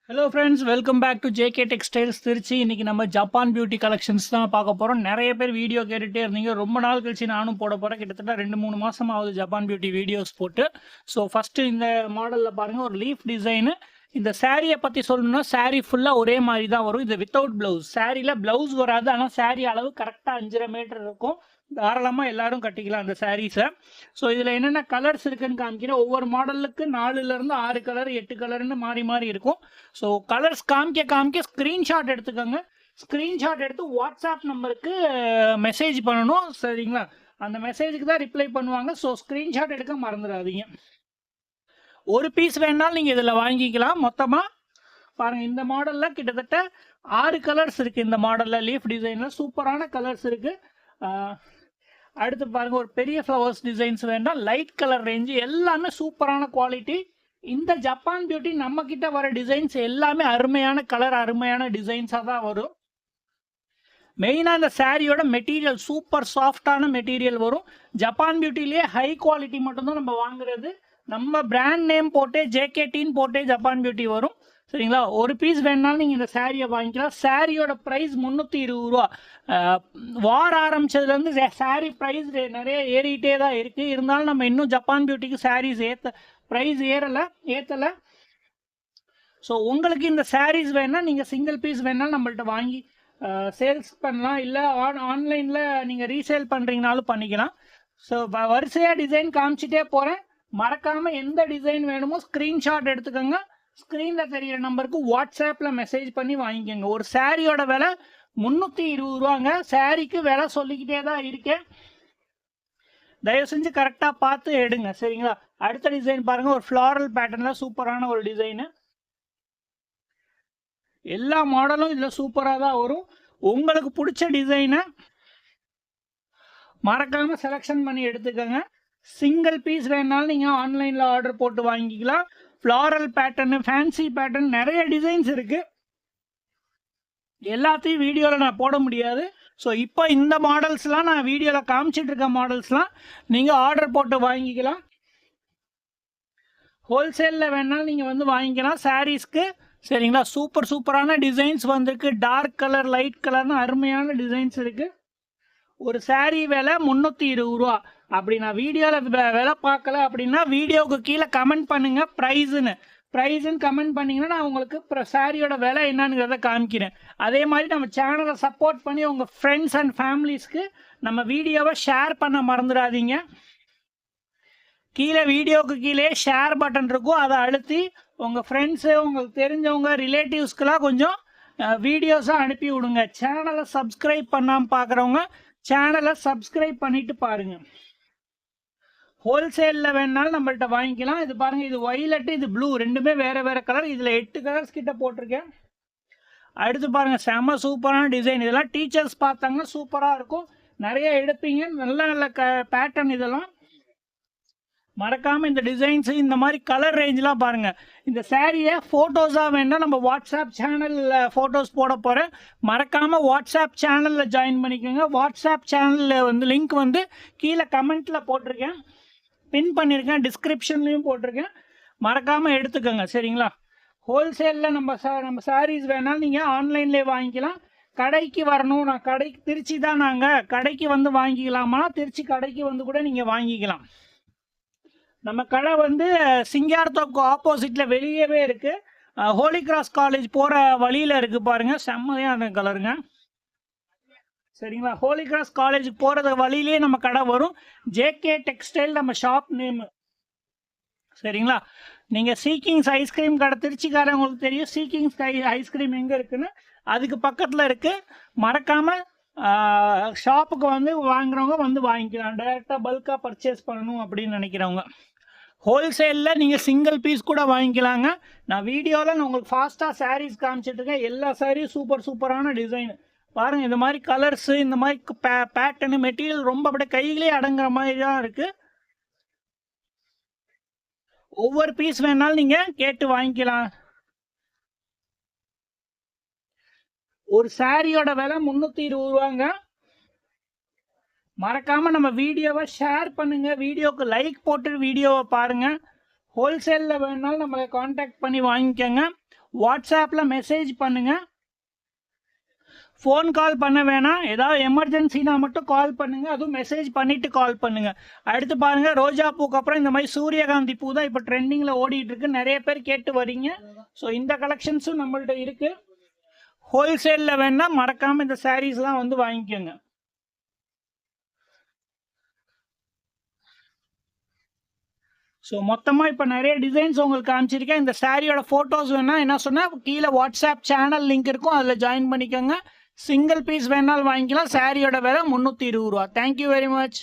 Hello friends, welcome back to JK textiles Trichy. இன்றைக்கி நம்ம Japan beauty collections தான் பார்க்க போகிறோம். நிறைய பேர் வீடியோ கேட்டுகிட்டே இருந்தீங்க. ரொம்ப நாள் கழிச்சு நானும் போட போகிறேன். கிட்டத்தட்ட 2-3 மாதம் ஆகுது ஜப்பான் பியூட்டி வீடியோஸ் போட்டு. ஸோ ஃபஸ்ட்டு இந்த மாடலில் பாருங்கள், ஒரு லீஃப் டிசைனு. இந்த சாரியை பற்றி சொல்லணும்னா சாரீ ஃபுல்லாக ஒரே மாதிரி தான் வரும். இது வித்தவுட் ப்ளவுஸ். சாரியில் ப்ளவுஸ் வராது, ஆனால் சாரீ அளவு கரெக்டாக 5.5 மீட்டர் இருக்கும். தாராளமாக எல்லாரும் கட்டிக்கலாம் அந்த சாரீஸை. ஸோ இதில் என்னென்ன கலர்ஸ் இருக்குன்னு காமிக்கிறேன். ஒவ்வொரு மாடலுக்கு 4லேருந்து 6 கலர் 8 கலர்னு மாறி மாறி இருக்கும். ஸோ கலர்ஸ் காமிக்க ஸ்க்ரீன்ஷாட் எடுத்துக்கோங்க. ஸ்க்ரீன்ஷாட் எடுத்து வாட்ஸ்அப் நம்பருக்கு மெசேஜ் பண்ணணும், சரிங்களா? அந்த மெசேஜுக்கு தான் ரிப்ளை பண்ணுவாங்க. ஸோ ஸ்க்ரீன்ஷாட் எடுக்க மறந்துடாதீங்க. ஒரு பீஸ் வேணாலும் நீங்கள் இதில் வாங்கிக்கலாம். மொத்தமாக பாருங்கள், இந்த மாடலில் கிட்டத்தட்ட 6 கலர்ஸ் இருக்குது. இந்த மாடலில் லீஃப் டிசைனில் சூப்பரான கலர்ஸ் இருக்குது. அடுத்து பாருங்கள், ஒரு பெரிய ஃப்ளவர்ஸ் டிசைன்ஸ் வேண்டாம், லைட் கலர் ரேஞ்சு எல்லாமே சூப்பரான குவாலிட்டி. இந்த ஜப்பான் பியூட்டி நம்ம கிட்ட வர டிசைன்ஸ் எல்லாமே அருமையான கலர், அருமையான டிசைன்ஸாக தான் வரும். மெயினாக இந்த சாரியோட மெட்டீரியல் சூப்பர் சாஃப்டான மெட்டீரியல் வரும். ஜப்பான் பியூட்டிலேயே ஹை குவாலிட்டி மட்டும்தான் நம்ம வாங்குறது. நம்ம பிராண்ட் நேம் போட்டே ஜேகேடின்னு போட்டே ஜப்பான் பியூட்டி வரும், சரிங்களா? ஒரு பீஸ் வேணாலும் நீங்கள் இந்த சாரியை வாங்கிக்கலாம். சாரியோட ப்ரைஸ் 320 ரூபா. வார ஆரம்பிச்சதுலேருந்து சாரீ ப்ரைஸ் நிறைய ஏறிட்டே தான் இருக்குது. இருந்தாலும் நம்ம இன்னும் ஜப்பான் பியூட்டிக்கு சாரீஸ் ப்ரைஸ் ஏற்றலை. ஸோ உங்களுக்கு இந்த சாரீஸ் வேணால் நீங்கள் சிங்கிள் பீஸ் வேணாலும் நம்மள்ட்ட வாங்கி சேல்ஸ் பண்ணலாம். இல்லை ஆன்லைனில் நீங்கள் ரீசேல் பண்ணுறீங்கனாலும் பண்ணிக்கலாம். ஸோ வரிசையாக டிசைன் காமிச்சிட்டே போகிறேன். மறக்காமல் எந்த டிசைன் வேணுமோ ஸ்க்ரீன்ஷாட் எடுத்துக்கோங்க. ஸ்க்ரீனில் தெரிகிற நம்பருக்கு வாட்ஸ்அப்பில் மெசேஜ் பண்ணி வாங்கிக்கோங்க. ஒரு சாரியோட விலை 320 ரூபாங்க. சாரிக்கு விலை சொல்லிக்கிட்டே தான் இருக்கேன். தயவு செஞ்சு கரெக்டாக பார்த்து எடுங்க, சரிங்களா? அடுத்த டிசைன் பாருங்கள், ஒரு ஃப்ளாரல் பேட்டர்னில் சூப்பரான ஒரு டிசைனு. எல்லா மாடலும் இதில் சூப்பராக தான் வரும். உங்களுக்கு பிடிச்ச டிசைனை மறக்காமல் செலெக்ஷன் பண்ணி எடுத்துக்கோங்க. சிங்கிள் பீஸ் வேணாலும் நீங்கள் ஆன்லைனில் ஆர்டர் போட்டு வாங்கிக்கலாம். ஃப்ளாரல் பேட்டர்னு, ஃபேன்சி பேட்டர்ன், நிறைய டிசைன்ஸ் இருக்குது. எல்லாத்தையும் வீடியோவில் நான் போட முடியாது. ஸோ இப்போ இந்த மாடல்ஸ்லாம் நான் வீடியோவில் காமிச்சிட்டு இருக்க மாடல்ஸ்லாம் நீங்கள் ஆர்டர் போட்டு வாங்கிக்கலாம். ஹோல்சேலில் வேணாலும் நீங்கள் வந்து வாங்கிக்கலாம் சாரீஸ்க்கு, சரிங்களா? சூப்பரான டிசைன்ஸ் வந்திருக்கு. டார்க் கலர், லைட் கலர்னு அருமையான டிசைன்ஸ் இருக்குது. ஒரு சாரீ விலை 320 ரூபா. அப்படி நான் வீடியோவில் விலை பார்க்கல அப்படின்னா வீடியோவுக்கு கீழே கமெண்ட் பண்ணுங்கள் ப்ரைஸுன்னு கமெண்ட் பண்ணிங்கன்னா நான் உங்களுக்கு சாரியோட விலை என்னங்கிறத காமிக்கிறேன். அதே மாதிரி நம்ம சேனலை சப்போர்ட் பண்ணி உங்கள் ஃப்ரெண்ட்ஸ் அண்ட் ஃபேமிலிஸ்க்கு நம்ம வீடியோவை ஷேர் பண்ண மறந்துடாதீங்க. வீடியோவுக்கு கீழே ஷேர் பட்டன் இருக்கும், அதை அழுத்தி உங்கள் ஃப்ரெண்ட்ஸு, உங்களுக்கு தெரிஞ்சவங்க, ரிலேட்டிவ்ஸ்க்கெலாம் கொஞ்சம் வீடியோஸாக அனுப்பி விடுங்க. சேனலை சப்ஸ்கிரைப் பண்ணாமல் பார்க்குறவங்க சேனலை சப்ஸ்கிரைப் பண்ணிவிட்டு பாருங்கள். ஹோல்சேலில் வேணாலும் நம்மள்ட்ட வாங்கிக்கலாம். இது பாருங்கள், இது ஒய்லட்டு, இது ப்ளூ, ரெண்டுமே வேறு கலர். இதில் 8 கலர்ஸ் கிட்ட போட்டிருக்கேன். அடுத்து பாருங்கள், செம்ம சூப்பரான டிசைன். இதெல்லாம் டீச்சர்ஸ் பார்த்தாங்கன்னா சூப்பராக இருக்கும், நிறைய எடுப்பீங்க. நல்ல பேட்டர்ன். இதெல்லாம் மறக்காமல் இந்த டிசைன்ஸு, இந்த மாதிரி கலர் ரேஞ்செலாம் பாருங்கள். இந்த சாரியை ஃபோட்டோஸாக வேணால் நம்ம வாட்ஸ்அப் சேனலில் ஃபோட்டோஸ் போட போகிறேன். மறக்காமல் வாட்ஸ்அப் சேனலில் ஜாயின் பண்ணிக்கோங்க. வாட்ஸ்அப் சேனலில் வந்து லிங்க் வந்து கீழே கமெண்ட்டில் போட்டிருக்கேன், பின் பண்ணியிருக்கேன், டிஸ்கிரிப்ஷன்லேயும் போட்டிருக்கேன். மறக்காமல் எடுத்துக்கோங்க, சரிங்களா? ஹோல்சேலில் நம்ம சாரீஸ் வேணாலும் நீங்கள் ஆன்லைன்லேயே வாங்கிக்கலாம். கடைக்கு வரணும், நான் கடைக்கு திருச்சி தான், நாங்கள் கடைக்கு வந்து வாங்கிக்கலாமா? திருச்சி கடைக்கு வந்து கூட நீங்கள் வாங்கிக்கலாம். நம்ம கடை வந்து சிங்காரத்தோப்பு ஆப்போசிட்டில் வெளியவே இருக்குது. ஹோலி கிராஸ் காலேஜ் போகிற வழியில் இருக்குது பாருங்கள், செம்மையான கலருங்க, சரிங்களா? ஹோலி கிராஸ் காலேஜுக்கு போகிறது வழியிலே நம்ம கடை வரும். ஜேகே டெக்ஸ்டைல் நம்ம ஷாப் நேமு, சரிங்களா? நீங்கள் சீக்கிங்ஸ் ஐஸ்கிரீம் கடை, திருச்சிக்காரன் உங்களுக்கு தெரியும் சீக்கிங்ஸ் ஐஸ்கிரீம் எங்கே இருக்குன்னு, அதுக்கு பக்கத்தில் இருக்குது. மறக்காமல் ஷாப்புக்கு வந்து வாங்குறவங்க வந்து வாங்கிக்கலாம். டைரெக்டாக பல்காக பர்ச்சேஸ் பண்ணணும் அப்படின்னு நினைக்கிறவங்க. ஹோல்சேலில் நீங்கள் சிங்கிள் பீஸ் கூட வாங்கிக்கலாங்க. நான் வீடியோவில் நான் உங்களுக்கு ஃபாஸ்ட்டாக சாரீஸ் காமிச்சிட்ருக்கேன். எல்லா சாரியும் சூப்பரான டிசைன் பாருங்கள். இந்த மாதிரி கலர்ஸு, இந்த மாதிரி பேட்டர்னு, மெட்டீரியல் ரொம்ப அப்படியே கையிலே அடங்குற மாதிரி தான் இருக்குது. ஒவ்வொரு பீஸ் வேணாலும் நீங்கள் கேட்டு வாங்கிக்கலாம். ஒரு சாரியோட விலை 320 ரூபாங்க. மறக்காமல் நம்ம வீடியோவை ஷேர் பண்ணுங்கள், வீடியோவுக்கு லைக் போட்டு வீடியோவை பாருங்கள். ஹோல்சேலில் வேணுனாலும் நம்மளை காண்டாக்ட் பண்ணி வாங்கிக்கோங்க. வாட்ஸ்அப்பில் மெசேஜ் பண்ணுங்கள். ஃபோன் கால் பண்ண வேணாம். ஏதாவது எமர்ஜென்சினா மட்டும் கால் பண்ணுங்கள். அதுவும் மெசேஜ் பண்ணிவிட்டு கால் பண்ணுங்கள். அடுத்து பாருங்கள், ரோஜா பூக்கு அப்புறம் இந்த மாதிரி சூரியகாந்தி பூ தான் இப்போ ட்ரெண்டிங்கில் ஓடிட்டுருக்கு. நிறைய பேர் கேட்டு வரீங்க. ஸோ இந்த கலெக்ஷன்ஸும் நம்மள்ட்ட இருக்குது. ஹோல்சேலில் வேணால் மறக்காமல் இந்த சாரீஸ்லாம் வந்து வாங்கிக்கோங்க. ஸோ மொத்தமாக இப்போ நிறைய டிசைன்ஸ் உங்களுக்கு காமிச்சிருக்கேன். இந்த சாரியோட ஃபோட்டோஸ் வேணால் என்ன சொன்னால் கீழே வாட்ஸ்அப் சேனல் லிங்க் இருக்கும், அதில் ஜாயின் பண்ணிக்கோங்க. சிங்கிள் பீஸ் வேணாலும் வாங்கிக்கலாம். சாரியோட விலை 320 ரூபா. Thank you very much.